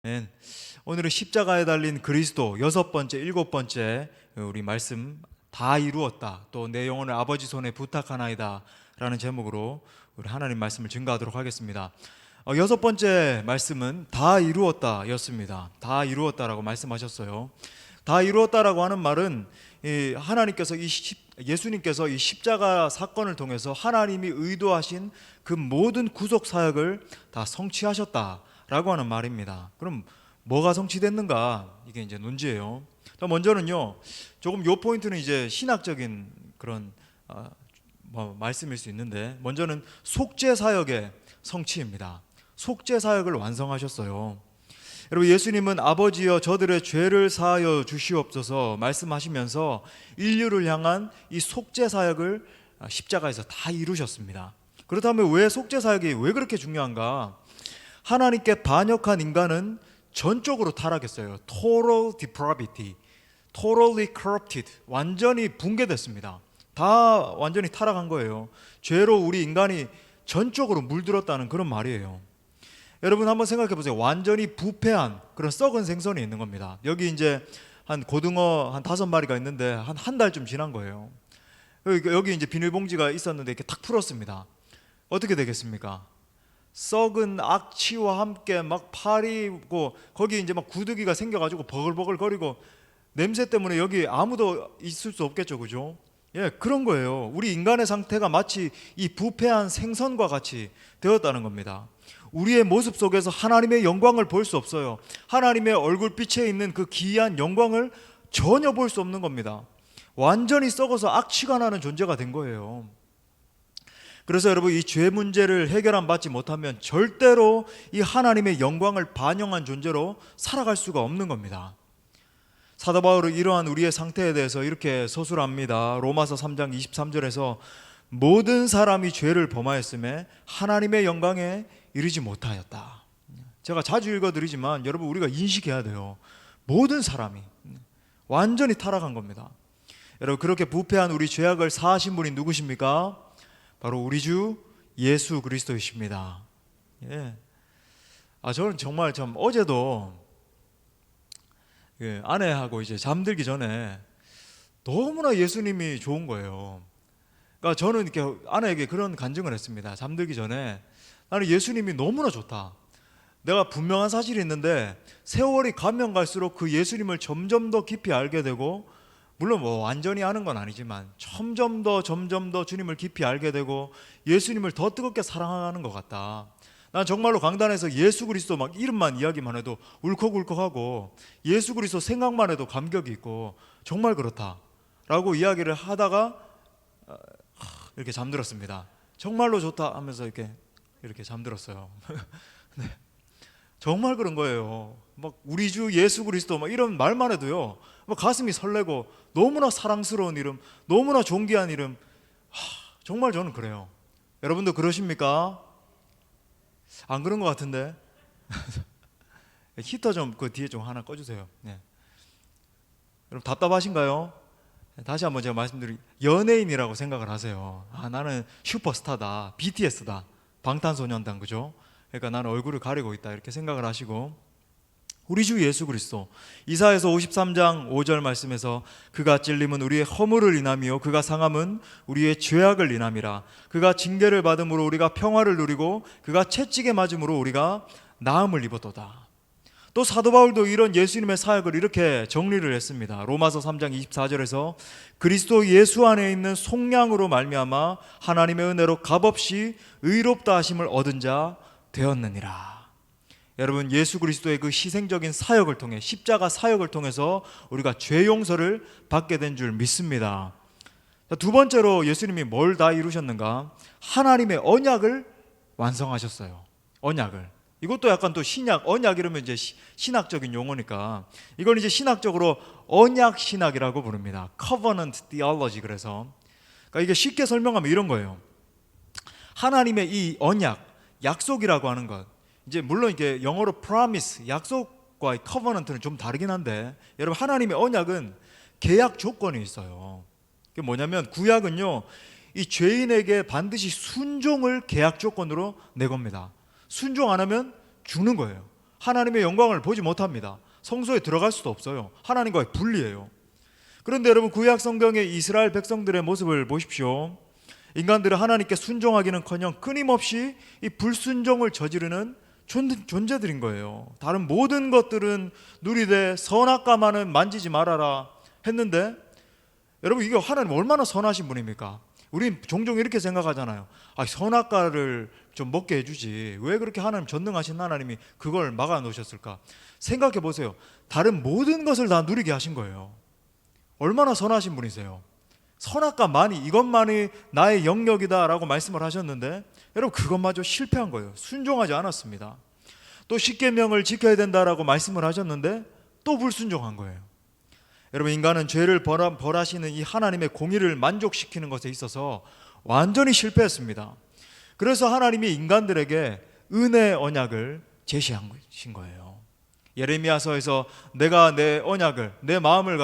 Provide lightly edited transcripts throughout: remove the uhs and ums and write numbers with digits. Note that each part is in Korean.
아멘. 오늘은 십자가에 달린 그리스도 여섯 번째, 일곱 번째 우리 말씀 다 이루었다. 또 내 영혼을 아버지 손에 부탁하나이다 라는 제목으로 우리 하나님 말씀을 증거하도록 하겠습니다. 여섯 번째 말씀은 다 이루었다 였습니다. 다 이루었다라고 말씀하셨어요. 다 이루었다라고 하는 말은 하나님께서 예수님께서 이 십자가 사건을 통해서 하나님이 의도하신 그 모든 구속 사역을 다 성취하셨다라고 하는 말입니다. 그럼 뭐가 성취됐는가? 이게 이제 논지예요. 먼저는요, 조금 요 포인트는 이제 신학적인 그런 말씀일 수 있는데, 먼저는 속죄 사역의 성취입니다. 속죄 사역을 완성하셨어요. 여러분, 예수님은 아버지여 저들의 죄를 사하여 주시옵소서 말씀하시면서 인류를 향한 이 속죄 사역을 십자가에서 다 이루셨습니다. 그렇다면 왜 속죄 사역이 왜 그렇게 중요한가? 하나님께 반역한 인간은 전적으로 타락했어요. Total depravity, totally corrupted, 완전히 붕괴됐습니다. 다 완전히 타락한 거예요. 죄로 우리 인간이 전적으로 물들었다는 그런 말이에요. 여러분 한번 생각해 보세요. 완전히 부패한 그런 썩은 생선이 있는 겁니다. 여기 이제 한 고등어 한 5마리가 있는데 한 달쯤 지난 거예요. 여기 이제 비닐봉지가 있었는데 이렇게 탁 풀었습니다. 어떻게 되겠습니까? 썩은 악취와 함께 막 파리고 거기 이제 막 구더기가 생겨가지고 버글버글거리고 냄새 때문에 여기 아무도 있을 수 없겠죠, 그죠? 예, 그런 거예요. 우리 인간의 상태가 마치 이 부패한 생선과 같이 되었다는 겁니다. 우리의 모습 속에서 하나님의 영광을 볼 수 없어요. 하나님의 얼굴빛에 있는 그 기이한 영광을 전혀 볼 수 없는 겁니다. 완전히 썩어서 악취가 나는 존재가 된 거예요. 그래서 여러분, 이 죄 문제를 해결안 받지 못하면 절대로 이 하나님의 영광을 반영한 존재로 살아갈 수가 없는 겁니다. 사도 바울은 이러한 우리의 상태에 대해서 이렇게 서술합니다. 로마서 3장 23절에서 모든 사람이 죄를 범하였음에 하나님의 영광에 이르지 못하였다. 제가 자주 읽어드리지만 여러분, 우리가 인식해야 돼요. 모든 사람이 완전히 타락한 겁니다. 여러분, 그렇게 부패한 우리 죄악을 사하신 분이 누구십니까? 바로 우리 주 예수 그리스도이십니다. 예. 저는 정말 참 어제도 아내하고 이제 잠들기 전에 너무나 예수님이 좋은 거예요. 그러니까 저는 이렇게 아내에게 그런 간증을 했습니다. 잠들기 전에 나는 예수님이 너무나 좋다. 내가 분명한 사실이 있는데 세월이 가면 갈수록 그 예수님을 점점 더 깊이 알게 되고, 물론 뭐 완전히 아는 건 아니지만 점점 더 주님을 깊이 알게 되고 예수님을 더 뜨겁게 사랑하는 것 같다. 난 정말로 강단에서 예수 그리스도 막 이름만 이야기만 해도 울컥울컥하고 예수 그리스도 생각만 해도 감격이 있고 정말 그렇다라고 이야기를 하다가 이렇게 잠들었습니다. 정말로 좋다 하면서 이렇게 잠들었어요. 네. 정말 그런 거예요. 막 우리 주 예수 그리스도 막 이런 말만 해도요, 막 가슴이 설레고 너무나 사랑스러운 이름, 너무나 존귀한 이름. 정말 저는 그래요. 여러분도 그러십니까? 안 그런 것 같은데. 히터 좀 그 뒤에 좀 하나 꺼주세요. 네. 여러분 답답하신가요? 다시 한번 제가 말씀드린, 연예인이라고 생각을 하세요. 나는 슈퍼스타다, BTS다, 방탄소년단, 그죠? 그러니까 나는 얼굴을 가리고 있다 이렇게 생각을 하시고, 우리 주 예수 그리스도, 이사야서 53장 5절 말씀에서 그가 찔림은 우리의 허물을 인함이요 그가 상함은 우리의 죄악을 인함이라. 그가 징계를 받음으로 우리가 평화를 누리고 그가 채찍에 맞음으로 우리가 나음을 입었도다. 또 사도 바울도 이런 예수님의 사역을 이렇게 정리를 했습니다. 로마서 3장 24절에서 그리스도 예수 안에 있는 속량으로 말미암아 하나님의 은혜로 값없이 의롭다 하심을 얻은 자 되었느니라. 여러분, 예수 그리스도의 그 희생적인 사역을 통해, 십자가 사역을 통해서 우리가 죄 용서를 받게 된 줄 믿습니다. 두 번째로 예수님이 뭘 다 이루셨는가? 하나님의 언약을 완성하셨어요. 언약을. 이것도 약간 또 신약, 언약 이러면 이제 신학적인 용어니까 이걸 이제 신학적으로 언약 신학이라고 부릅니다. Covenant theology. 그래서 그러니까 이게 쉽게 설명하면 이런 거예요. 하나님의 이 언약, 약속이라고 하는 것, 이제 물론 이게 영어로 promise, 약속과 covenant는 좀 다르긴 한데, 여러분, 하나님의 언약은 계약 조건이 있어요. 그게 뭐냐면, 구약은요, 이 죄인에게 반드시 순종을 계약 조건으로 내겁니다. 순종 안 하면 죽는 거예요. 하나님의 영광을 보지 못합니다. 성소에 들어갈 수도 없어요. 하나님과의 분리예요. 그런데 여러분, 구약 성경의 이스라엘 백성들의 모습을 보십시오. 인간들은 하나님께 순종하기는커녕 끊임없이 이 불순종을 저지르는 존재들인 거예요. 다른 모든 것들은 누리되 선악과만은 만지지 말아라 했는데, 여러분, 이게 하나님 얼마나 선하신 분입니까? 우린 종종 이렇게 생각하잖아요. 선악과를 좀 먹게 해주지, 왜 그렇게 하나님, 전능하신 하나님이 그걸 막아 놓으셨을까? 생각해 보세요. 다른 모든 것을 다 누리게 하신 거예요. 얼마나 선하신 분이세요. 선악과만이, 이것만이 나의 영역이다 라고 말씀을 하셨는데, 여러분, 그것마저 실패한 거예요. 순종하지 않았습니다. 또 십계명을 지켜야 된다라고 말씀을 하셨는데 또 불순종한 거예요. 여러분, 인간은 죄를 벌하시는 이 하나님의 공의를 만족시키는 것에 있어서 완전히 실패했습니다. 그래서 하나님이 인간들에게 은혜 언약을 제시하신 거예요. 예레미야서에서 내가 내 언약을, 내 언약을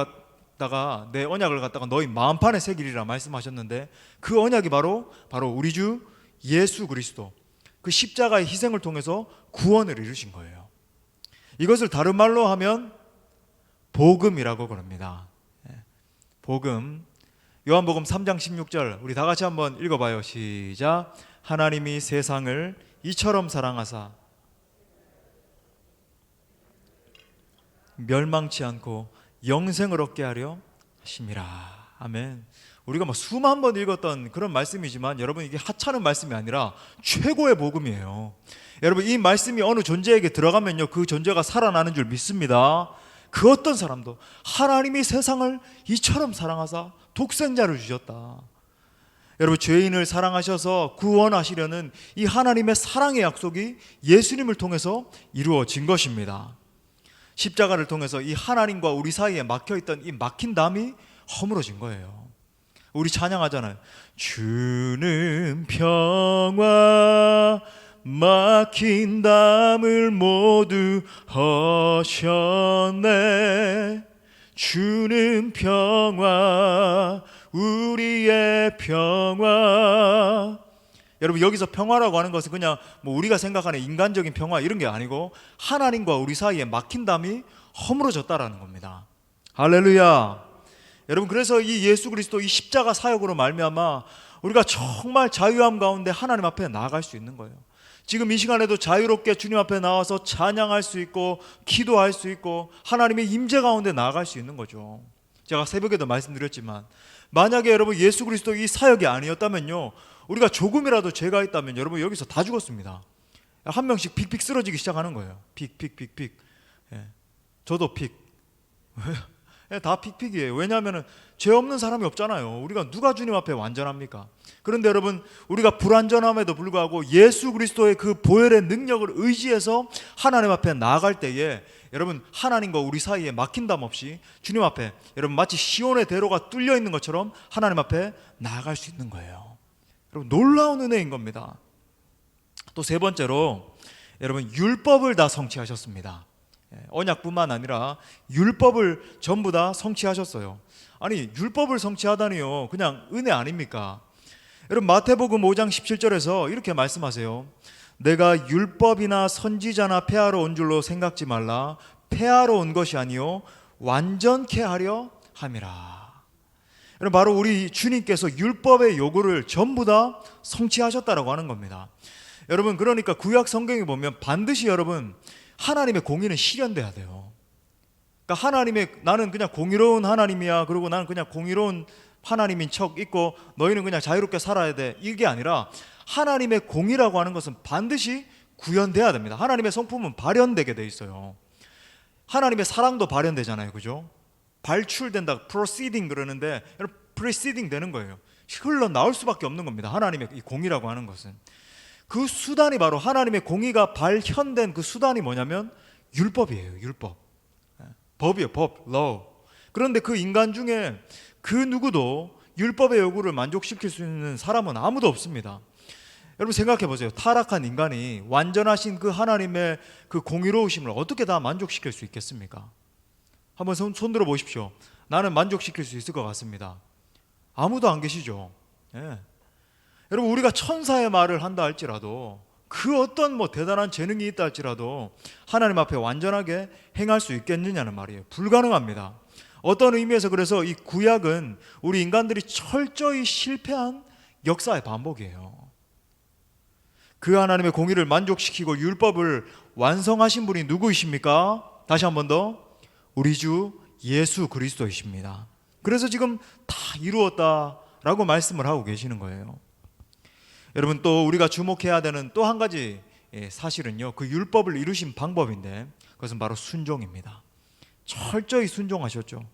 갖다가 너희 마음판에 새기리라 말씀하셨는데, 그 언약이 바로 우리 주 예수 그리스도, 그 십자가의 희생을 통해서 구원을 이루신 거예요. 이것을 다른 말로 하면 복음이라고 그럽니다. 복음. 요한복음 3장 16절 우리 다 같이 한번 읽어봐요. 시작. 하나님이 세상을 이처럼 사랑하사 멸망치 않고 영생을 얻게 하려 하심이라. 아멘. 우리가 수만 번 읽었던 그런 말씀이지만, 여러분, 이게 하찮은 말씀이 아니라 최고의 복음이에요. 여러분, 이 말씀이 어느 존재에게 들어가면요, 그 존재가 살아나는 줄 믿습니다. 그 어떤 사람도 하나님이 세상을 이처럼 사랑하사 독생자를 주셨다. 여러분, 죄인을 사랑하셔서 구원하시려는 이 하나님의 사랑의 약속이 예수님을 통해서 이루어진 것입니다. 십자가를 통해서 이 하나님과 우리 사이에 막혀있던 이 막힌 담이 허물어진 거예요. 우리 찬양하잖아요. 주는 평화 막힌 담을 모두 허셨네. 주는 평화, 우리의 평화. 여러분, 여기서 평화라고 하는 것은 그냥 우리가 생각하는 인간적인 평화 이런 게 아니고, 하나님과 우리 사이에 막힌 담이 허물어졌다라는 겁니다. 할렐루야. 여러분, 그래서 이 예수 그리스도 이 십자가 사역으로 말미암아 우리가 정말 자유함 가운데 하나님 앞에 나아갈 수 있는 거예요. 지금 이 시간에도 자유롭게 주님 앞에 나와서 찬양할 수 있고 기도할 수 있고 하나님의 임재 가운데 나아갈 수 있는 거죠. 제가 새벽에도 말씀드렸지만, 만약에 여러분 예수 그리스도 이 사역이 아니었다면요, 우리가 조금이라도 죄가 있다면 여러분 여기서 다 죽었습니다. 한 명씩 픽픽 쓰러지기 시작하는 거예요. 픽. 저도 픽. 다 픽픽이에요. 왜냐하면 죄 없는 사람이 없잖아요. 우리가 누가 주님 앞에 완전합니까? 그런데 여러분, 우리가 불완전함에도 불구하고 예수 그리스도의 그 보혈의 능력을 의지해서 하나님 앞에 나아갈 때에, 여러분, 하나님과 우리 사이에 막힌 담 없이 주님 앞에, 여러분, 마치 시온의 대로가 뚫려 있는 것처럼 하나님 앞에 나아갈 수 있는 거예요. 여러분, 놀라운 은혜인 겁니다. 또 세 번째로, 여러분, 율법을 다 성취하셨습니다. 언약뿐만 아니라 율법을 전부 다 성취하셨어요. 아니, 율법을 성취하다니요, 그냥 은혜 아닙니까? 여러분, 마태복음 5장 17절에서 이렇게 말씀하세요. 내가 율법이나 선지자나 폐하러 온 줄로 생각지 말라. 폐하러 온 것이 아니요 완전케 하려 함이라. 여러분, 바로 우리 주님께서 율법의 요구를 전부 다 성취하셨다라고 하는 겁니다. 여러분, 그러니까 구약 성경에 보면 반드시 여러분 하나님의 공의는 실현돼야 돼요. 그러니까 나는 그냥 공의로운 하나님이야, 그리고 나는 그냥 공의로운 하나님인 척 있고 너희는 그냥 자유롭게 살아야 돼, 이게 아니라 하나님의 공의라고 하는 것은 반드시 구현돼야 됩니다. 하나님의 성품은 발현되게 돼 있어요. 하나님의 사랑도 발현되잖아요, 그죠? 발출된다, proceeding 그러는데, 여러분, preceding 되는 거예요. 흘러나올 수밖에 없는 겁니다. 하나님의 이 공의라고 하는 것은. 그 수단이 바로 하나님의 공의가 발현된 그 수단이 뭐냐면 율법이에요. 율법. 법이에요. 법, law. 그런데 그 인간 중에 그 누구도 율법의 요구를 만족시킬 수 있는 사람은 아무도 없습니다. 여러분, 생각해 보세요. 타락한 인간이 완전하신 그 하나님의 그 공의로우심을 어떻게 다 만족시킬 수 있겠습니까? 한번 손 들어 보십시오. 나는 만족시킬 수 있을 것 같습니다. 아무도 안 계시죠. 예. 여러분, 우리가 천사의 말을 한다 할지라도 그 어떤 대단한 재능이 있다 할지라도 하나님 앞에 완전하게 행할 수 있겠느냐는 말이에요. 불가능합니다. 어떤 의미에서 그래서 이 구약은 우리 인간들이 철저히 실패한 역사의 반복이에요. 그 하나님의 공의를 만족시키고 율법을 완성하신 분이 누구이십니까? 다시 한 번 더, 우리 주 예수 그리스도이십니다. 그래서 지금 다 이루었다라고 말씀을 하고 계시는 거예요. 여러분, 또 우리가 주목해야 되는 또 한 가지 사실은요, 그 율법을 이루신 방법인데 그것은 바로 순종입니다. 철저히 순종하셨죠.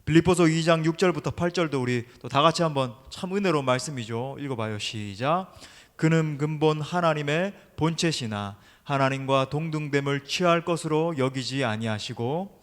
빌립보서 2장 6절부터 8절도 우리 또 다 같이 한번, 참 은혜로운 말씀이죠. 읽어봐요. 시작. 그는 근본 하나님의 본체시나 하나님과 동등됨을 취할 것으로 여기지 아니하시고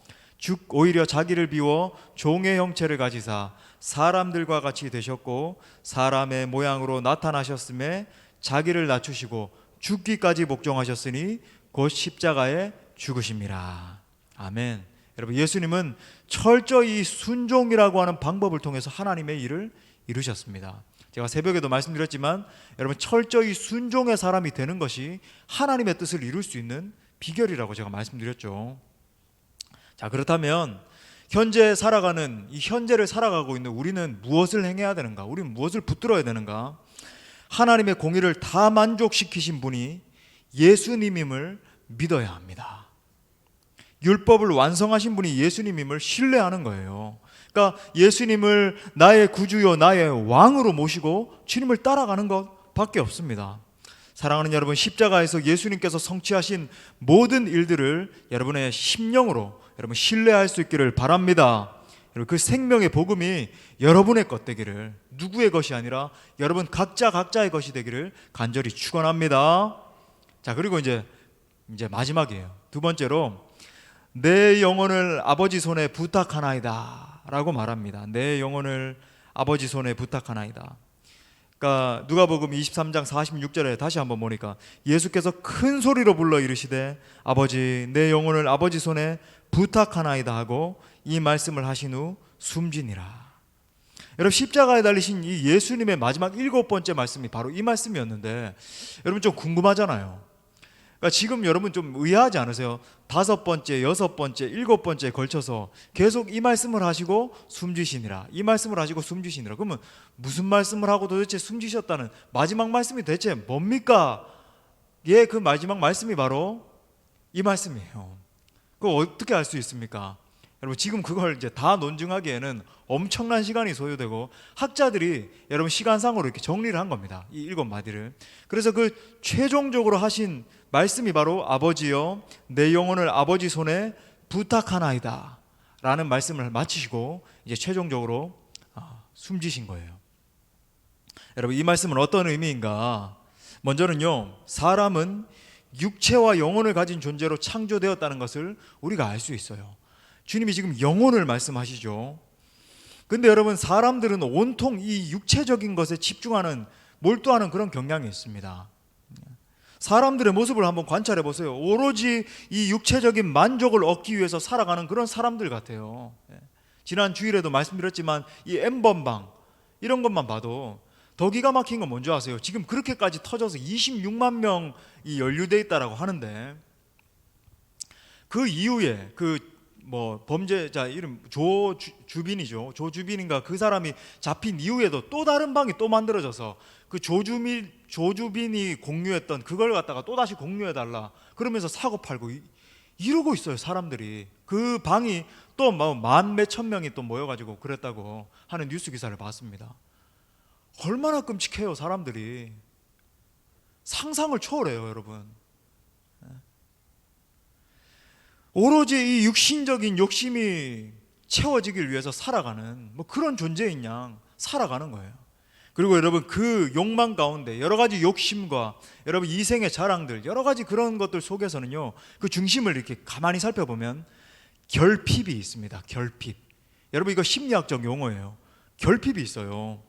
오히려 자기를 비워 종의 형체를 가지사 사람들과 같이 되셨고 사람의 모양으로 나타나셨음에 자기를 낮추시고 죽기까지 복종하셨으니 곧 십자가에 죽으심이라. 아멘. 여러분, 예수님은 철저히 순종이라고 하는 방법을 통해서 하나님의 일을 이루셨습니다. 제가 새벽에도 말씀드렸지만 여러분, 철저히 순종의 사람이 되는 것이 하나님의 뜻을 이룰 수 있는 비결이라고 제가 말씀드렸죠. 자, 그렇다면 현재 살아가는, 이 현재를 살아가고 있는 우리는 무엇을 행해야 되는가? 우리는 무엇을 붙들어야 되는가? 하나님의 공의를 다 만족시키신 분이 예수님임을 믿어야 합니다. 율법을 완성하신 분이 예수님임을 신뢰하는 거예요. 그러니까 예수님을 나의 구주요 나의 왕으로 모시고 주님을 따라가는 것밖에 없습니다. 사랑하는 여러분, 십자가에서 예수님께서 성취하신 모든 일들을 여러분의 심령으로 여러분 신뢰할 수 있기를 바랍니다. 여러분, 그 생명의 복음이 여러분의 것 되기를, 누구의 것이 아니라 여러분 각자의 것이 되기를 간절히 축원합니다. 자, 그리고 이제 마지막이에요. 두 번째로, 내 영혼을 아버지 손에 부탁하나이다 라고 말합니다. 내 영혼을 아버지 손에 부탁하나이다. 그러니까 누가복음 23장 46절에 다시 한번 보니까 예수께서 큰 소리로 불러 이르시되 아버지, 내 영혼을 아버지 손에 부탁하나이다 하고 이 말씀을 하신 후 숨지니라. 여러분, 십자가에 달리신 이 예수님의 마지막 7번째 말씀이 바로 이 말씀이었는데, 여러분 좀 궁금하잖아요. 그러니까 지금 여러분 좀 의아하지 않으세요? 5번째, 6번째, 7번째에 걸쳐서 계속 이 말씀을 하시고 숨지시니라, 이 말씀을 하시고 숨지시니라. 그러면 무슨 말씀을 하고 도대체 숨지셨다는 마지막 말씀이 대체 뭡니까? 예, 그 마지막 말씀이 바로 이 말씀이에요. 그거 어떻게 알 수 있습니까? 여러분, 지금 그걸 이제 다 논증하기에는 엄청난 시간이 소요되고 학자들이 여러분 시간상으로 이렇게 정리를 한 겁니다. 이 7마디를. 그래서 그 최종적으로 하신 말씀이 바로 아버지여, 내 영혼을 아버지 손에 부탁하나이다 라는 말씀을 마치시고 이제 최종적으로 숨지신 거예요. 여러분, 이 말씀은 어떤 의미인가? 먼저는요, 사람은 육체와 영혼을 가진 존재로 창조되었다는 것을 우리가 알 수 있어요. 주님이 지금 영혼을 말씀하시죠. 근데 여러분, 사람들은 온통 이 육체적인 것에 집중하는, 몰두하는 그런 경향이 있습니다. 사람들의 모습을 한번 관찰해 보세요. 오로지 이 육체적인 만족을 얻기 위해서 살아가는 그런 사람들 같아요. 지난 주일에도 말씀드렸지만 이 N번방 이런 것만 봐도 더 기가 막힌 건 뭔지 아세요? 지금 그렇게까지 터져서 26만 명이 연루돼 있다라고 하는데, 그 이후에 범죄자 이름 조주빈이죠. 조주빈인가, 그 사람이 잡힌 이후에도 또 다른 방이 또 만들어져서 그 조주빈이 공유했던 그걸 갖다가 또 다시 공유해달라 그러면서 사고 팔고 이러고 있어요, 사람들이. 그 방이 또 만 몇천 명이 또 모여가지고 그랬다고 하는 뉴스 기사를 봤습니다. 얼마나 끔찍해요, 사람들이. 상상을 초월해요, 여러분. 오로지 이 육신적인 욕심이 채워지길 위해서 살아가는 그런 존재인 양 살아가는 거예요. 그리고 여러분, 그 욕망 가운데 여러 가지 욕심과 여러분 이생의 자랑들, 여러 가지 그런 것들 속에서는요, 그 중심을 이렇게 가만히 살펴보면 결핍이 있습니다. 결핍. 여러분, 이거 심리학적 용어예요. 결핍이 있어요.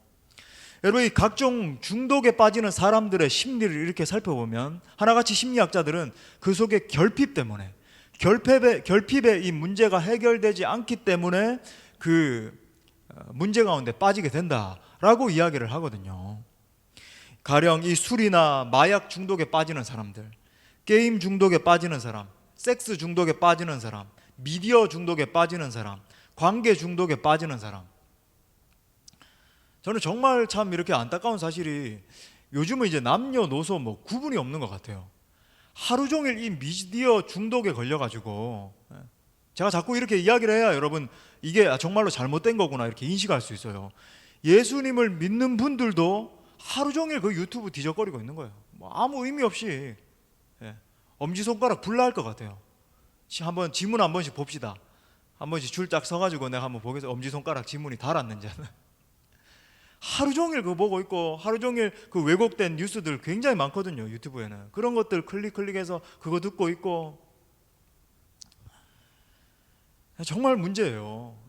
여러분, 이 각종 중독에 빠지는 사람들의 심리를 이렇게 살펴보면 하나같이 심리학자들은 그 속에 결핍 때문에, 결핍의 이 문제가 해결되지 않기 때문에 그 문제 가운데 빠지게 된다라고 이야기를 하거든요. 가령 이 술이나 마약 중독에 빠지는 사람들, 게임 중독에 빠지는 사람, 섹스 중독에 빠지는 사람, 미디어 중독에 빠지는 사람, 관계 중독에 빠지는 사람. 저는 정말 참 이렇게 안타까운 사실이 요즘은 이제 남녀노소 뭐 구분이 없는 것 같아요. 하루 종일 이 미디어 중독에 걸려가지고, 제가 자꾸 이렇게 이야기를 해야 여러분 이게 정말로 잘못된 거구나 이렇게 인식할 수 있어요. 예수님을 믿는 분들도 하루 종일 그 유튜브 뒤적거리고 있는 거예요. 뭐 아무 의미 없이, 엄지손가락 불날 것 같아요. 한번 지문 한 번씩 봅시다. 한 번씩 줄 쫙 서가지고 내가 한번 보겠어요. 엄지손가락 지문이 달았는지. 하루 종일 그거 보고 있고, 하루 종일 그 왜곡된 뉴스들 굉장히 많거든요. 유튜브에는 그런 것들 클릭해서 그거 듣고 있고, 정말 문제예요.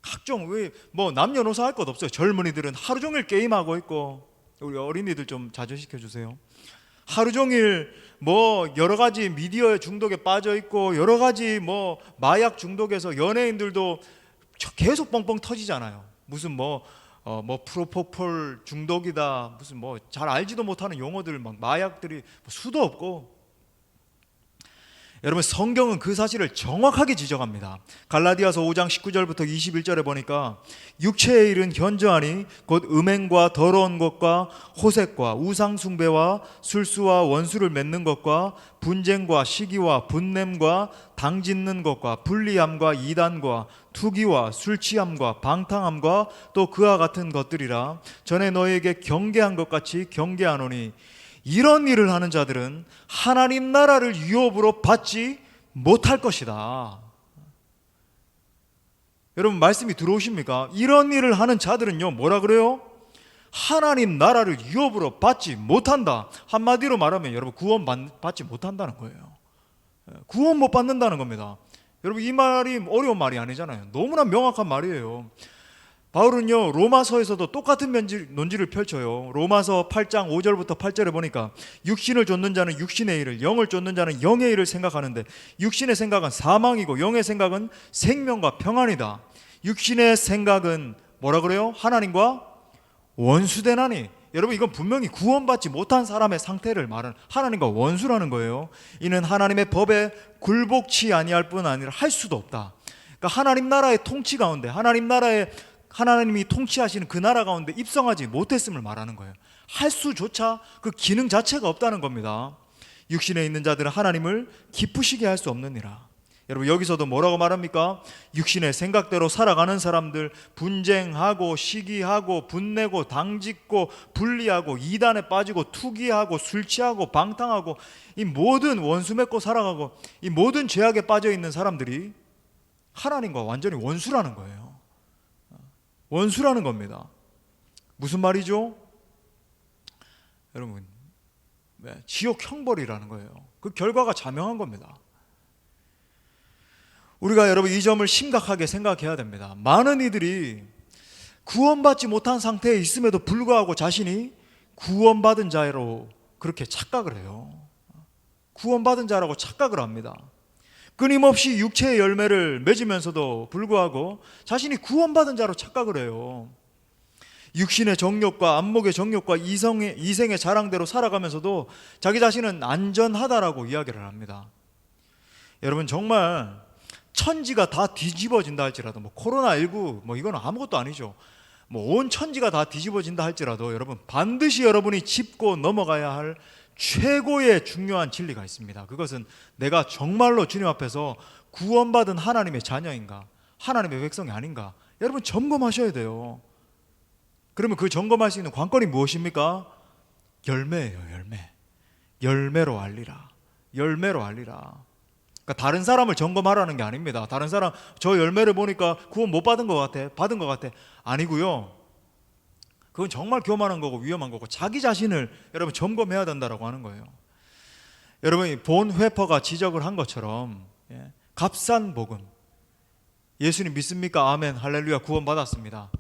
각종 뭐 남녀노소 할 것 없어요. 젊은이들은 하루 종일 게임하고 있고, 우리 어린이들 좀 자제시켜 주세요. 하루 종일 뭐 여러 가지 미디어의 중독에 빠져 있고, 여러 가지 뭐 마약 중독에서 연예인들도 계속 뻥뻥 터지잖아요. 무슨 뭐 프로포폴 중독이다, 무슨 뭐 잘 알지도 못하는 용어들, 막 마약들이 수도 없고. 여러분, 성경은 그 사실을 정확하게 지적합니다. 갈라디아서 5장 19절부터 21절에 보니까 육체의 일은 현저하니 곧 음행과 더러운 것과 호색과 우상숭배와 술수와 원수를 맺는 것과 분쟁과 시기와 분냄과 당짓는 것과 불리함과 이단과 투기와 술취함과 방탕함과 또 그와 같은 것들이라. 전에 너희에게 경계한 것 같이 경계하노니 이런 일을 하는 자들은 하나님 나라를 유업으로 받지 못할 것이다. 여러분, 말씀이 들어오십니까? 이런 일을 하는 자들은요, 뭐라 그래요? 하나님 나라를 유업으로 받지 못한다. 한마디로 말하면 여러분, 구원 받지 못한다는 거예요. 구원 못 받는다는 겁니다. 여러분, 이 말이 어려운 말이 아니잖아요. 너무나 명확한 말이에요. 바울은요, 로마서에서도 똑같은 논지를 펼쳐요. 로마서 8장 5절부터 8절에 보니까 육신을 쫓는 자는 육신의 일을, 영을 쫓는 자는 영의 일을 생각하는데 육신의 생각은 사망이고 영의 생각은 생명과 평안이다. 육신의 생각은 뭐라 그래요? 하나님과 원수되나니. 여러분, 이건 분명히 구원받지 못한 사람의 상태를 말하는, 하나님과 원수라는 거예요. 이는 하나님의 법에 굴복치 아니할 뿐 아니라 할 수도 없다. 그러니까 하나님 나라의 통치 가운데, 하나님이 통치하시는 그 나라 가운데 입성하지 못했음을 말하는 거예요. 할 수조차 그 기능 자체가 없다는 겁니다. 육신에 있는 자들은 하나님을 기쁘시게 할 수 없느니라. 여러분, 여기서도 뭐라고 말합니까? 육신의 생각대로 살아가는 사람들, 분쟁하고 시기하고 분내고 당짓고 분리하고 이단에 빠지고 투기하고 술 취하고 방탕하고 이 모든 원수 맺고 살아가고 이 모든 죄악에 빠져 있는 사람들이 하나님과 완전히 원수라는 거예요. 원수라는 겁니다. 무슨 말이죠? 여러분, 지옥 형벌이라는 거예요. 그 결과가 자명한 겁니다. 우리가 여러분 이 점을 심각하게 생각해야 됩니다. 많은 이들이 구원받지 못한 상태에 있음에도 불구하고 자신이 구원받은 자로 그렇게 착각을 해요. 구원받은 자라고 착각을 합니다. 끊임없이 육체의 열매를 맺으면서도 불구하고 자신이 구원받은 자로 착각을 해요. 육신의 정욕과 안목의 정욕과 이생의 자랑대로 살아가면서도 자기 자신은 안전하다라고 이야기를 합니다. 여러분, 정말 천지가 다 뒤집어진다 할지라도, 뭐 코로나19 뭐 이건 아무것도 아니죠. 뭐 온 천지가 다 뒤집어진다 할지라도 여러분, 반드시 여러분이 짚고 넘어가야 할 최고의 중요한 진리가 있습니다. 그것은 내가 정말로 주님 앞에서 구원받은 하나님의 자녀인가, 하나님의 백성이 아닌가, 여러분 점검하셔야 돼요. 그러면 그 점검할 수 있는 관건이 무엇입니까? 열매예요. 열매로 알리라. 열매로 알리라. 그러니까 다른 사람을 점검하라는 게 아닙니다. 다른 사람 저 열매를 보니까 구원 못 받은 것 같아, 받은 것 같아, 아니고요. 그건 정말 교만한 거고 위험한 거고 자기 자신을 여러분 점검해야 된다라고 하는 거예요. 여러분, 본 회퍼가 지적을 한 것처럼 값싼 복음, 예수님 믿습니까? 아멘, 할렐루야, 구원 받았습니다.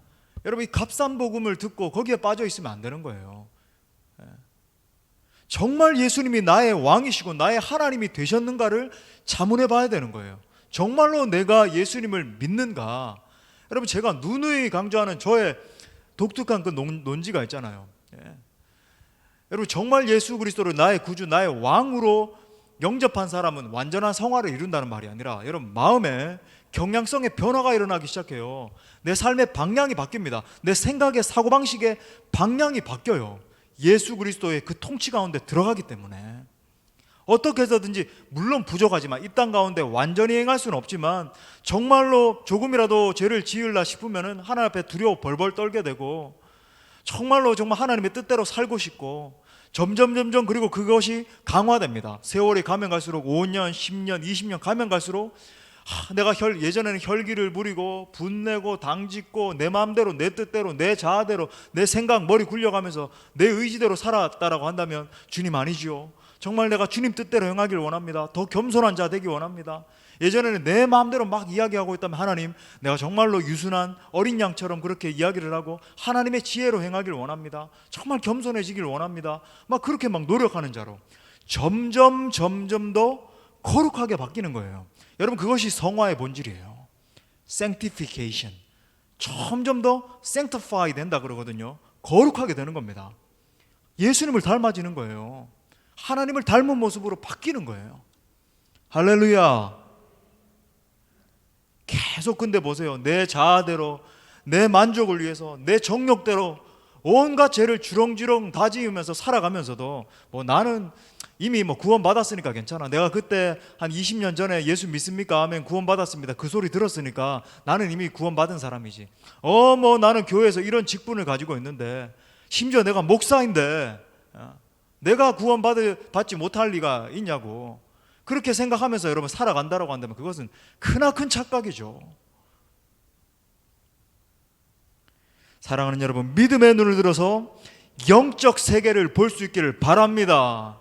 여러분, 이 값싼 복음을 듣고 거기에 빠져 있으면 안 되는 거예요. 정말 예수님이 나의 왕이시고 나의 하나님이 되셨는가를 자문해 봐야 되는 거예요. 정말로 내가 예수님을 믿는가? 여러분, 제가 누누이 강조하는 저의 독특한 그 논지가 있잖아요. 여러분, 정말 예수 그리스도를 나의 구주, 나의 왕으로 영접한 사람은 완전한 성화를 이룬다는 말이 아니라 여러분, 마음에 경향성의 변화가 일어나기 시작해요. 내 삶의 방향이 바뀝니다. 내 생각의 사고방식의 방향이 바뀌어요. 예수 그리스도의 그 통치 가운데 들어가기 때문에. 어떻게 해서든지 물론 부족하지만 이 땅 가운데 완전히 행할 수는 없지만 정말로 조금이라도 죄를 지으려 싶으면 하나님 앞에 두려워 벌벌 떨게 되고 정말 하나님의 뜻대로 살고 싶고 점점 그리고 그것이 강화됩니다. 세월이 가면 갈수록 5년, 10년, 20년 가면 갈수록 내가 예전에는 혈기를 부리고 분내고 당짓고 내 마음대로 내 뜻대로 내 자아대로 내 생각 머리 굴려가면서 내 의지대로 살았다라고 한다면 주님 아니지요. 정말 내가 주님 뜻대로 행하기를 원합니다. 더 겸손한 자 되기 원합니다. 예전에는 내 마음대로 막 이야기하고 있다면 하나님, 내가 정말로 유순한 어린 양처럼 그렇게 이야기를 하고 하나님의 지혜로 행하기를 원합니다. 정말 겸손해지기를 원합니다. 막 그렇게 막 노력하는 자로 점점 더 거룩하게 바뀌는 거예요. 여러분, 그것이 성화의 본질이에요. sanctification. 점점 더 sanctify 된다 그러거든요. 거룩하게 되는 겁니다. 예수님을 닮아지는 거예요. 하나님을 닮은 모습으로 바뀌는 거예요. 할렐루야. 계속 근데 보세요. 내 자아대로 내 만족을 위해서 내 정욕대로 온갖 죄를 주렁주렁 다지으면서 살아가면서도 나는 이미 구원 받았으니까 괜찮아. 내가 그때 한 20년 전에 예수 믿습니까 하면 구원 받았습니다. 그 소리 들었으니까 나는 이미 구원 받은 사람이지. 나는 교회에서 이런 직분을 가지고 있는데 심지어 내가 목사인데 내가 구원 받지 못할 리가 있냐고 그렇게 생각하면서 여러분 살아간다라고 한다면 그것은 크나큰 착각이죠. 사랑하는 여러분, 믿음의 눈을 들어서 영적 세계를 볼 수 있기를 바랍니다.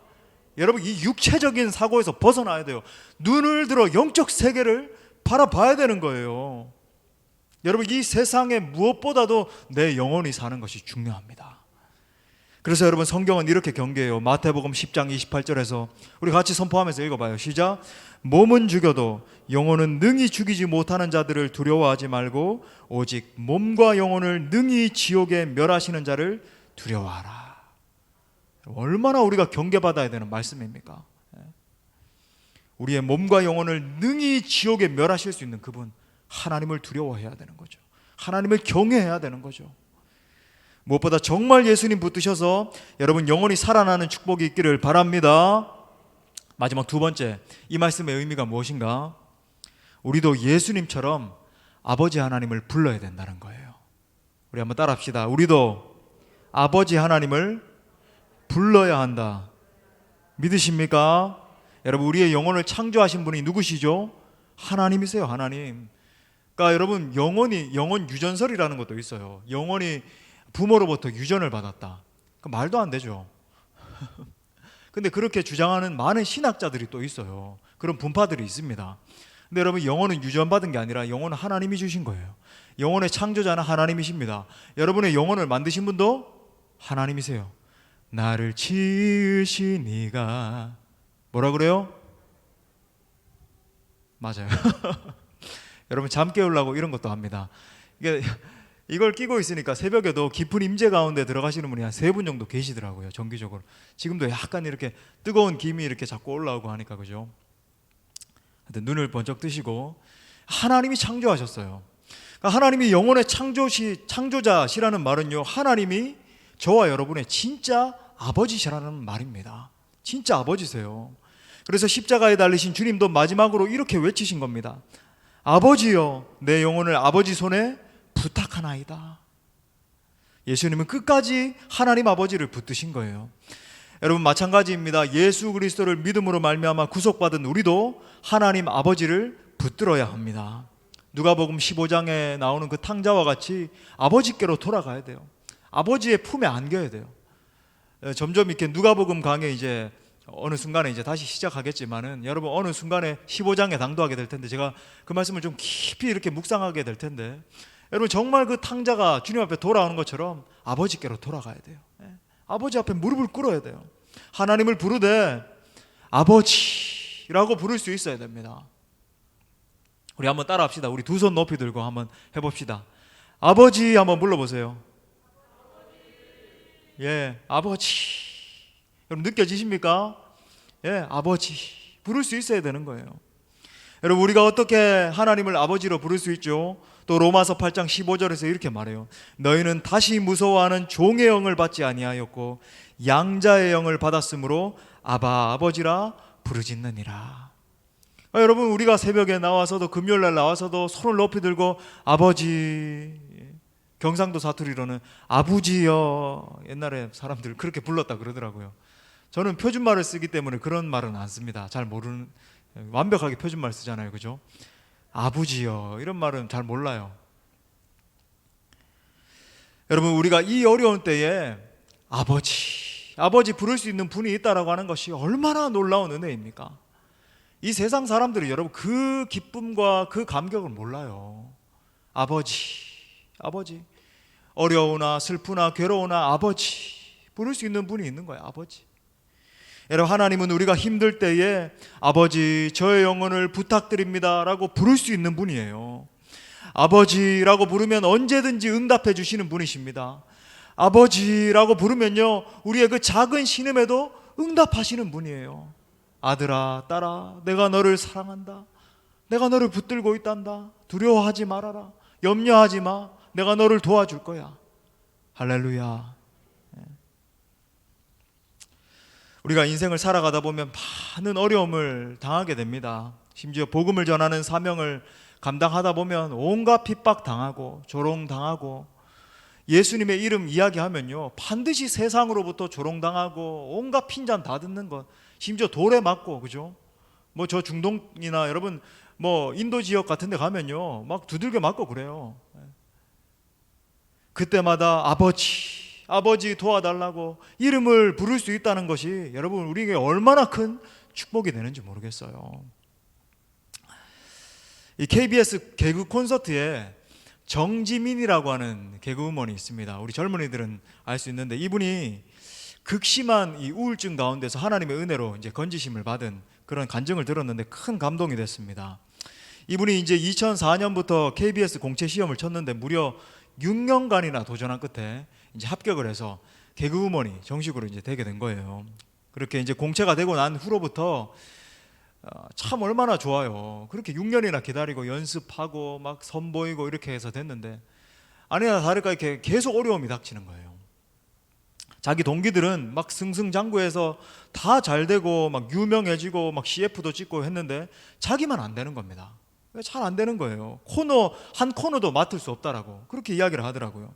여러분, 이 육체적인 사고에서 벗어나야 돼요. 눈을 들어 영적 세계를 바라봐야 되는 거예요. 여러분, 이 세상에 무엇보다도 내 영혼이 사는 것이 중요합니다. 그래서 여러분, 성경은 이렇게 경계해요. 마태복음 10장 28절에서 우리 같이 선포하면서 읽어봐요. 시작. 몸은 죽여도 영혼은 능히 죽이지 못하는 자들을 두려워하지 말고 오직 몸과 영혼을 능히 지옥에 멸하시는 자를 두려워하라. 얼마나 우리가 경계받아야 되는 말씀입니까? 우리의 몸과 영혼을 능히 지옥에 멸하실 수 있는 그분, 하나님을 두려워해야 되는 거죠. 하나님을 경외해야 되는 거죠. 무엇보다 정말 예수님 붙드셔서 여러분 영혼이 살아나는 축복이 있기를 바랍니다. 마지막 두 번째, 이 말씀의 의미가 무엇인가? 우리도 예수님처럼 아버지 하나님을 불러야 된다는 거예요. 우리 한번 따라합시다. 우리도 아버지 하나님을 불러야 한다. 믿으십니까? 여러분, 우리의 영혼을 창조하신 분이 누구시죠? 하나님이세요. 하나님. 그러니까 여러분, 영혼 유전설이라는 것도 있어요. 영혼이 부모로부터 유전을 받았다. 그 말도 안 되죠. 근데 그렇게 주장하는 많은 신학자들이 또 있어요. 그런 분파들이 있습니다. 근데 여러분, 영혼은 유전받은 게 아니라 영혼은 하나님이 주신 거예요. 영혼의 창조자는 하나님이십니다. 여러분의 영혼을 만드신 분도 하나님이세요. 나를 지으신 이가 뭐라 그래요? 맞아요. 여러분, 잠 깨우려고 이런 것도 합니다. 이걸 끼고 있으니까 새벽에도 깊은 임재 가운데 들어가시는 분이 한 3분 정도 계시더라고요. 정기적으로. 지금도 약간 이렇게 뜨거운 김이 이렇게 자꾸 올라오고 하니까, 그죠? 하여튼 눈을 번쩍 뜨시고 하나님이 창조하셨어요. 그러니까 하나님이 영혼의 창조자시라는 말은요, 하나님이 저와 여러분의 진짜 아버지시라는 말입니다. 진짜 아버지세요. 그래서 십자가에 달리신 주님도 마지막으로 이렇게 외치신 겁니다. 아버지여, 내 영혼을 아버지 손에 부탁하나이다. 예수님은 끝까지 하나님 아버지를 붙드신 거예요. 여러분, 마찬가지입니다. 예수 그리스도를 믿음으로 말미암아 구속받은 우리도 하나님 아버지를 붙들어야 합니다. 누가복음 15장에 나오는 그 탕자와 같이 아버지께로 돌아가야 돼요. 아버지의 품에 안겨야 돼요. 점점 이렇게 누가복음 강의 이제 어느 순간에 이제 다시 시작하겠지만은 여러분, 어느 순간에 15장에 당도하게 될 텐데 제가 그 말씀을 좀 깊이 이렇게 묵상하게 될 텐데, 여러분, 정말 그 탕자가 주님 앞에 돌아오는 것처럼 아버지께로 돌아가야 돼요. 아버지 앞에 무릎을 꿇어야 돼요. 하나님을 부르되 아버지라고 부를 수 있어야 됩니다. 우리 한번 따라 합시다. 우리 두 손 높이 들고 한번 해봅시다. 아버지 한번 불러보세요. 예, 아버지. 그럼 느껴지십니까? 예, 아버지 부를 수 있어야 되는 거예요. 여러분, 우리가 어떻게 하나님을 아버지로 부를 수 있죠? 또 로마서 8장 15절에서 이렇게 말해요. 너희는 다시 무서워하는 종의 영을 받지 아니하였고 양자의 영을 받았으므로 아바 아버지라 부르짖느니라. 여러분, 우리가 새벽에 나와서도, 금요일날 나와서도 손을 높이 들고 아버지, 경상도 사투리로는 아부지여, 옛날에 사람들 그렇게 불렀다 그러더라고요. 저는 표준말을 쓰기 때문에 그런 말은 안 씁니다. 잘 모르는, 완벽하게 표준말 쓰잖아요, 그죠? 아부지여 이런 말은 잘 몰라요. 여러분, 우리가 이 어려운 때에 아버지 부를 수 있는 분이 있다라고 하는 것이 얼마나 놀라운 은혜입니까? 이 세상 사람들이 여러분 그 기쁨과 그 감격을 몰라요. 아버지 어려우나 슬프나 괴로우나 아버지 부를 수 있는 분이 있는 거예요. 아버지. 여러분, 하나님은 우리가 힘들 때에 아버지 저의 영혼을 부탁드립니다 라고 부를 수 있는 분이에요. 아버지라고 부르면 언제든지 응답해 주시는 분이십니다. 아버지라고 부르면요, 우리의 그 작은 신음에도 응답하시는 분이에요. 아들아, 딸아, 내가 너를 사랑한다. 내가 너를 붙들고 있단다. 두려워하지 말아라. 염려하지 마. 내가 너를 도와줄 거야. 할렐루야. 우리가 인생을 살아가다 보면 많은 어려움을 당하게 됩니다. 심지어 복음을 전하는 사명을 감당하다 보면 온갖 핍박 당하고 조롱당하고, 예수님의 이름 이야기하면요 반드시 세상으로부터 조롱당하고 온갖 핀잔 다 듣는 것, 심지어 돌에 맞고, 그죠? 뭐 저 중동이나 여러분 뭐 인도 지역 같은 데 가면요 막 두들겨 맞고 그래요. 그때마다 아버지 도와달라고 이름을 부를 수 있다는 것이 여러분 우리에게 얼마나 큰 축복이 되는지 모르겠어요. 이 KBS 개그 콘서트에 정지민이라고 하는 개그우먼이 있습니다. 우리 젊은이들은 알 수 있는데, 이분이 극심한 이 우울증 가운데서 하나님의 은혜로 이제 건지심을 받은 그런 간증을 들었는데 큰 감동이 됐습니다. 이분이 이제 2004년부터 KBS 공채 시험을 쳤는데 무려 6년간이나 도전한 끝에 이제 합격을 해서 개그우먼이 정식으로 이제 되게 된 거예요. 그렇게 이제 공채가 되고 난 후로부터 참 얼마나 좋아요. 그렇게 6년이나 기다리고 연습하고 막 선보이고 이렇게 해서 됐는데, 아니나 다를까 이렇게 계속 어려움이 닥치는 거예요. 자기 동기들은 막 승승장구해서 다 잘 되고 막 유명해지고 막 CF도 찍고 했는데 자기만 안 되는 겁니다. 잘 안 되는 거예요. 한 코너도 맡을 수 없다라고 그렇게 이야기를 하더라고요.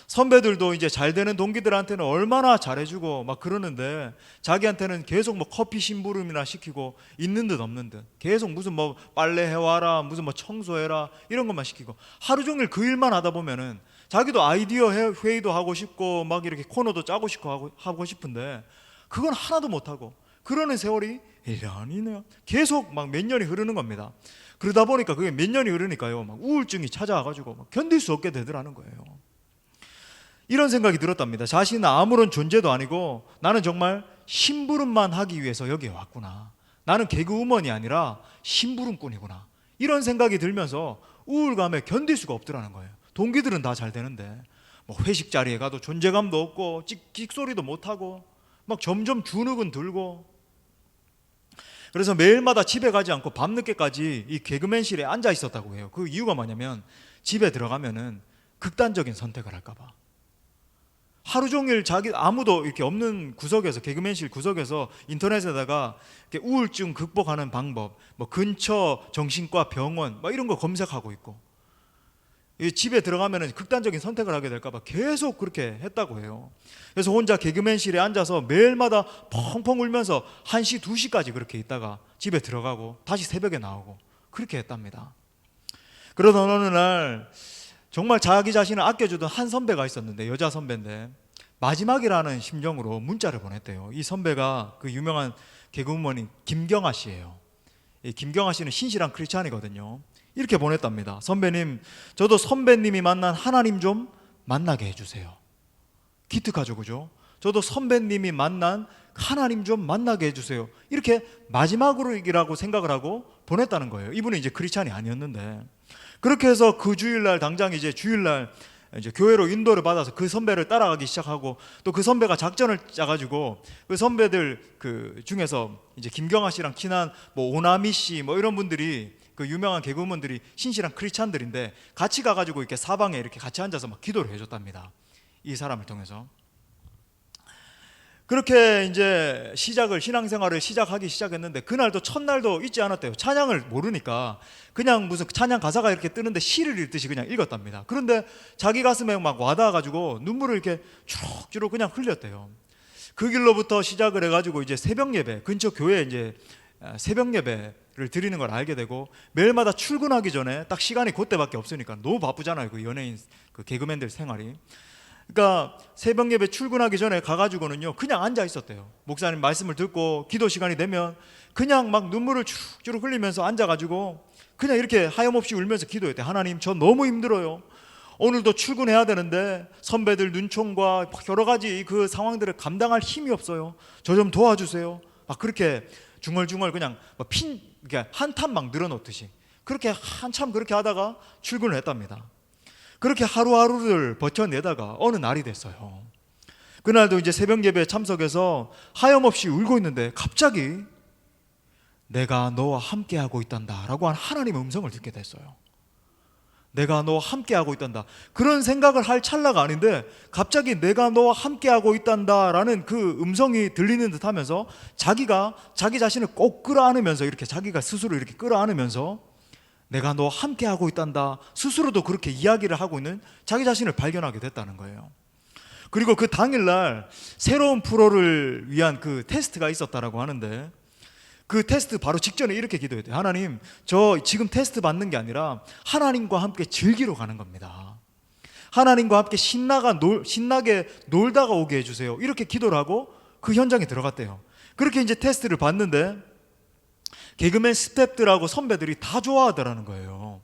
선배들도 이제 잘 되는 동기들한테는 얼마나 잘해주고 막 그러는데 자기한테는 계속 뭐 커피 심부름이나 시키고 있는 듯 없는 듯 계속 무슨 뭐 빨래 해와라, 무슨 뭐 청소해라 이런 것만 시키고, 하루 종일 그 일만 하다 보면은 자기도 아이디어 회의도 하고 싶고 막 이렇게 코너도 짜고 싶고 하고 싶은데 그건 하나도 못하고, 그러는 세월이 1년이네요. 계속 막 몇 년이 흐르는 겁니다. 그러다 보니까 그게 몇 년이 흐르니까요 막 우울증이 찾아와가지고 막 견딜 수 없게 되더라는 거예요. 이런 생각이 들었답니다. 자신은 아무런 존재도 아니고 나는 정말 심부름만 하기 위해서 여기에 왔구나. 나는 개그우먼이 아니라 심부름꾼이구나. 이런 생각이 들면서 우울감에 견딜 수가 없더라는 거예요. 동기들은 다 잘 되는데 뭐 회식 자리에 가도 존재감도 없고 찍소리도 못하고 막 점점 주눅은 들고, 그래서 매일마다 집에 가지 않고 밤늦게까지 이 개그맨실에 앉아 있었다고 해요. 그 이유가 뭐냐면 집에 들어가면은 극단적인 선택을 할까 봐. 하루 종일 자기 아무도 이렇게 없는 구석에서, 개그맨실 구석에서 인터넷에다가 이렇게 우울증 극복하는 방법, 뭐 근처 정신과 병원 막 이런 거 검색하고 있고, 집에 들어가면은 극단적인 선택을 하게 될까 봐 계속 그렇게 했다고 해요. 그래서 혼자 개그맨실에 앉아서 매일마다 펑펑 울면서 1시, 2시까지 그렇게 있다가 집에 들어가고 다시 새벽에 나오고 그렇게 했답니다. 그러던 어느 날 정말 자기 자신을 아껴주던 한 선배가 있었는데, 여자 선배인데 마지막이라는 심정으로 문자를 보냈대요. 이 선배가 그 유명한 개그우먼인 김경아 씨예요. 이 김경아 씨는 신실한 크리스찬이거든요. 이렇게 보냈답니다. 선배님, 저도 선배님이 만난 하나님 좀 만나게 해주세요. 기특하죠, 그죠? 저도 선배님이 만난 하나님 좀 만나게 해주세요. 이렇게 마지막으로이라고 생각을 하고 보냈다는 거예요. 이분은 이제 크리스찬이 아니었는데, 그렇게 해서 그 주일날, 당장 이제 주일날 이제 교회로 인도를 받아서 그 선배를 따라가기 시작하고, 또 그 선배가 작전을 짜가지고 그 선배들 그 중에서 이제 김경아 씨랑 친한 뭐 오나미 씨 뭐 이런 분들이, 그 유명한 개그우먼들이 신실한 크리스찬들인데 같이 가가지고 이렇게 사방에 이렇게 같이 앉아서 막 기도를 해줬답니다. 이 사람을 통해서. 그렇게 이제 신앙생활을 시작하기 시작했는데, 그날도 첫날도 잊지 않았대요. 찬양을 모르니까 그냥 무슨 찬양 가사가 이렇게 뜨는데 시를 읽듯이 그냥 읽었답니다. 그런데 자기 가슴에 막 와닿아가지고 눈물을 이렇게 주룩주룩 그냥 흘렸대요. 그 길로부터 시작을 해가지고 이제 새벽 예배, 근처 교회에 이제 새벽 예배를 드리는 걸 알게 되고, 매일마다 출근하기 전에 딱 시간이 그때밖에 없으니까 너무 바쁘잖아요, 그 연예인 그 개그맨들 생활이. 그러니까 새벽 예배 출근하기 전에 가가지고는요 그냥 앉아 있었대요. 목사님 말씀을 듣고 기도 시간이 되면 그냥 막 눈물을 주룩주룩 흘리면서 앉아가지고 그냥 이렇게 하염없이 울면서 기도했대. 하나님, 저 너무 힘들어요. 오늘도 출근해야 되는데 선배들 눈총과 여러 가지 그 상황들을 감당할 힘이 없어요. 저 좀 도와주세요. 막 그렇게 중얼중얼 그냥 그러니까 한탄 막 늘어놓듯이 그렇게 한참 그렇게 하다가 출근을 했답니다. 그렇게 하루하루를 버텨내다가 어느 날이 됐어요. 그날도 이제 새벽 예배에 참석해서 하염없이 울고 있는데 갑자기 내가 너와 함께하고 있단다 라고 한 하나님의 음성을 듣게 됐어요. 내가 너와 함께하고 있단다, 그런 생각을 할 찰나가 아닌데 갑자기 내가 너와 함께하고 있단다 라는 그 음성이 들리는 듯 하면서 자기가 자기 자신을 꼭 끌어안으면서, 이렇게 자기가 스스로 이렇게 끌어안으면서 내가 너와 함께하고 있단다, 스스로도 그렇게 이야기를 하고 있는 자기 자신을 발견하게 됐다는 거예요. 그리고 그 당일날 새로운 프로를 위한 그 테스트가 있었다라고 하는데, 그 테스트 바로 직전에 이렇게 기도했대요. 하나님, 저 지금 테스트 받는 게 아니라 하나님과 함께 즐기러 가는 겁니다. 하나님과 함께 신나게 놀다가 오게 해주세요. 이렇게 기도를 하고 그 현장에 들어갔대요. 그렇게 이제 테스트를 받는데 개그맨 스태프들하고 선배들이 다 좋아하더라는 거예요.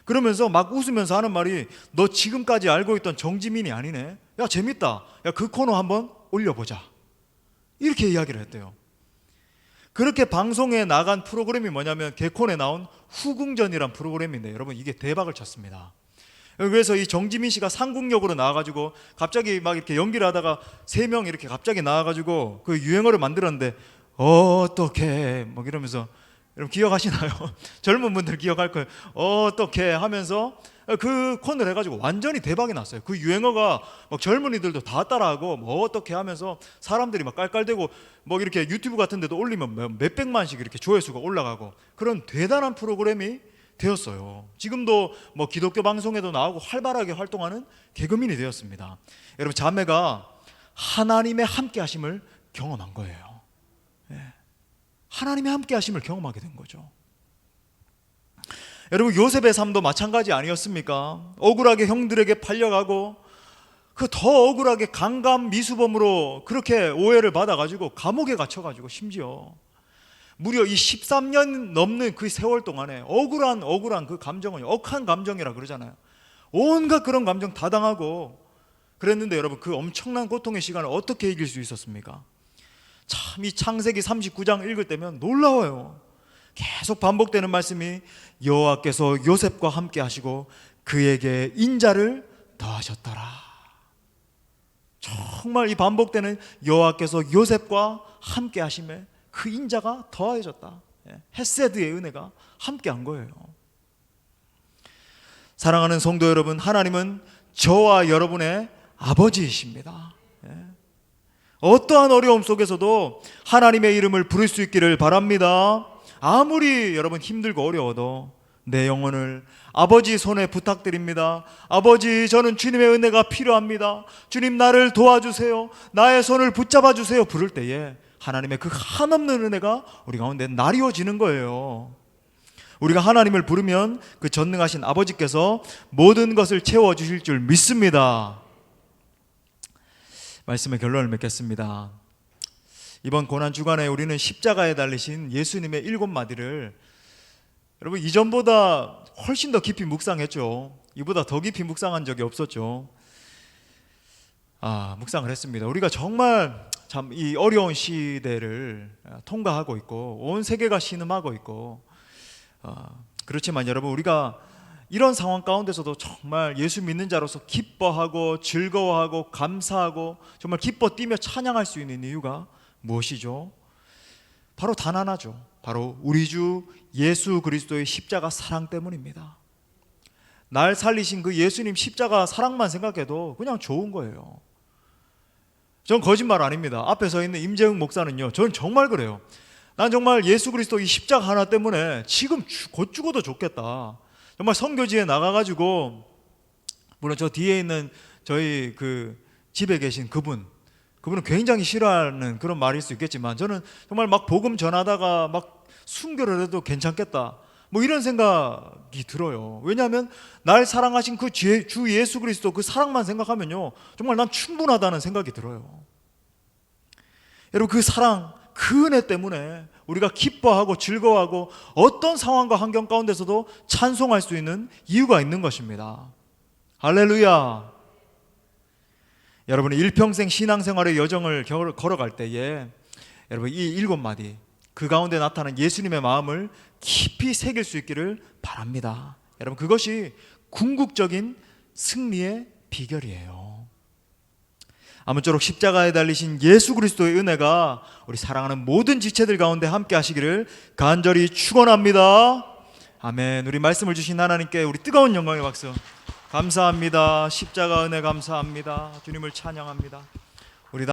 그러면서 막 웃으면서 하는 말이, 너 지금까지 알고 있던 정지민이 아니네. 야, 재밌다. 야, 그 코너 한번 올려보자. 이렇게 이야기를 했대요. 그렇게 방송에 나간 프로그램이 뭐냐면 개콘에 나온 후궁전이란 프로그램인데, 여러분 이게 대박을 쳤습니다. 그래서 이 정지민 씨가 상궁역으로 나와가지고 갑자기 막 이렇게 연기를 하다가 3명 이렇게 갑자기 나와가지고 그 유행어를 만들었는데, 어떻게 막 이러면서, 여러분 기억하시나요? 젊은 분들 기억할 거예요. 어떻게 하면서 그 코너를 해가지고 완전히 대박이 났어요. 그 유행어가 막 젊은이들도 다 따라하고 뭐 어떻게 하면서 사람들이 막 깔깔대고 뭐 이렇게 유튜브 같은 데도 올리면 몇백만씩 이렇게 조회수가 올라가고 그런 대단한 프로그램이 되었어요. 지금도 뭐 기독교 방송에도 나오고 활발하게 활동하는 개그맨이 되었습니다. 여러분, 자매가 하나님의 함께 하심을 경험한 거예요. 하나님의 함께 하심을 경험하게 된 거죠. 여러분, 요셉의 삶도 마찬가지 아니었습니까? 억울하게 형들에게 팔려가고 그 더 억울하게 강간 미수범으로 그렇게 오해를 받아가지고 감옥에 갇혀가지고 심지어 무려 이 13년 넘는 그 세월 동안에 억울한 그 감정은 억한 감정이라 그러잖아요. 온갖 그런 감정 다 당하고 그랬는데, 여러분 그 엄청난 고통의 시간을 어떻게 이길 수 있었습니까? 참, 이 창세기 39장 읽을 때면 놀라워요. 계속 반복되는 말씀이, 여호와께서 요셉과 함께 하시고 그에게 인자를 더하셨더라. 정말 이 반복되는 여호와께서 요셉과 함께 하심에 그 인자가 더해졌다. 헤세드의 은혜가 함께 한 거예요. 사랑하는 성도 여러분, 하나님은 저와 여러분의 아버지이십니다. 어떠한 어려움 속에서도 하나님의 이름을 부를 수 있기를 바랍니다. 아무리 여러분 힘들고 어려워도 내 영혼을 아버지 손에 부탁드립니다. 아버지, 저는 주님의 은혜가 필요합니다. 주님, 나를 도와주세요. 나의 손을 붙잡아 주세요. 부를 때에 하나님의 그 한없는 은혜가 우리 가운데 나리워지는 거예요. 우리가 하나님을 부르면 그 전능하신 아버지께서 모든 것을 채워주실 줄 믿습니다. 말씀의 결론을 맺겠습니다. 이번 고난주간에 우리는 십자가에 달리신 예수님의 7마디를 여러분 이전보다 훨씬 더 깊이 묵상했죠. 이보다 더 깊이 묵상한 적이 없었죠. 묵상을 했습니다. 우리가 정말 참 이 어려운 시대를 통과하고 있고 온 세계가 신음하고 있고, 그렇지만 여러분, 우리가 이런 상황 가운데서도 정말 예수 믿는 자로서 기뻐하고 즐거워하고 감사하고 정말 기뻐 뛰며 찬양할 수 있는 이유가 무엇이죠? 바로 단 하나죠. 바로 우리 주 예수 그리스도의 십자가 사랑 때문입니다. 날 살리신 그 예수님 십자가 사랑만 생각해도 그냥 좋은 거예요. 전 거짓말 아닙니다. 앞에 서 있는 임재흥 목사는요, 저는 정말 그래요. 난 정말 예수 그리스도 이 십자가 하나 때문에 지금 곧 죽어도 좋겠다. 정말 선교지에 나가가지고, 물론 저 뒤에 있는 저희 그 집에 계신 그분은 굉장히 싫어하는 그런 말일 수 있겠지만, 저는 정말 막 복음 전하다가 막 순교를 해도 괜찮겠다, 뭐 이런 생각이 들어요. 왜냐하면 날 사랑하신 그 주 예수 그리스도 그 사랑만 생각하면요, 정말 난 충분하다는 생각이 들어요. 여러분, 그 사랑, 그 은혜 때문에 우리가 기뻐하고 즐거워하고 어떤 상황과 환경 가운데서도 찬송할 수 있는 이유가 있는 것입니다. 할렐루야. 여러분이 일평생 신앙생활의 여정을 걸어갈 때에 여러분 이 7마디, 그 가운데 나타난 예수님의 마음을 깊이 새길 수 있기를 바랍니다. 여러분, 그것이 궁극적인 승리의 비결이에요. 아무쪼록 십자가에 달리신 예수 그리스도의 은혜가 우리 사랑하는 모든 지체들 가운데 함께 하시기를 간절히 축원합니다. 아멘. 우리 말씀을 주신 하나님께 우리 뜨거운 영광의 박수 감사합니다. 십자가 은혜 감사합니다. 주님을 찬양합니다.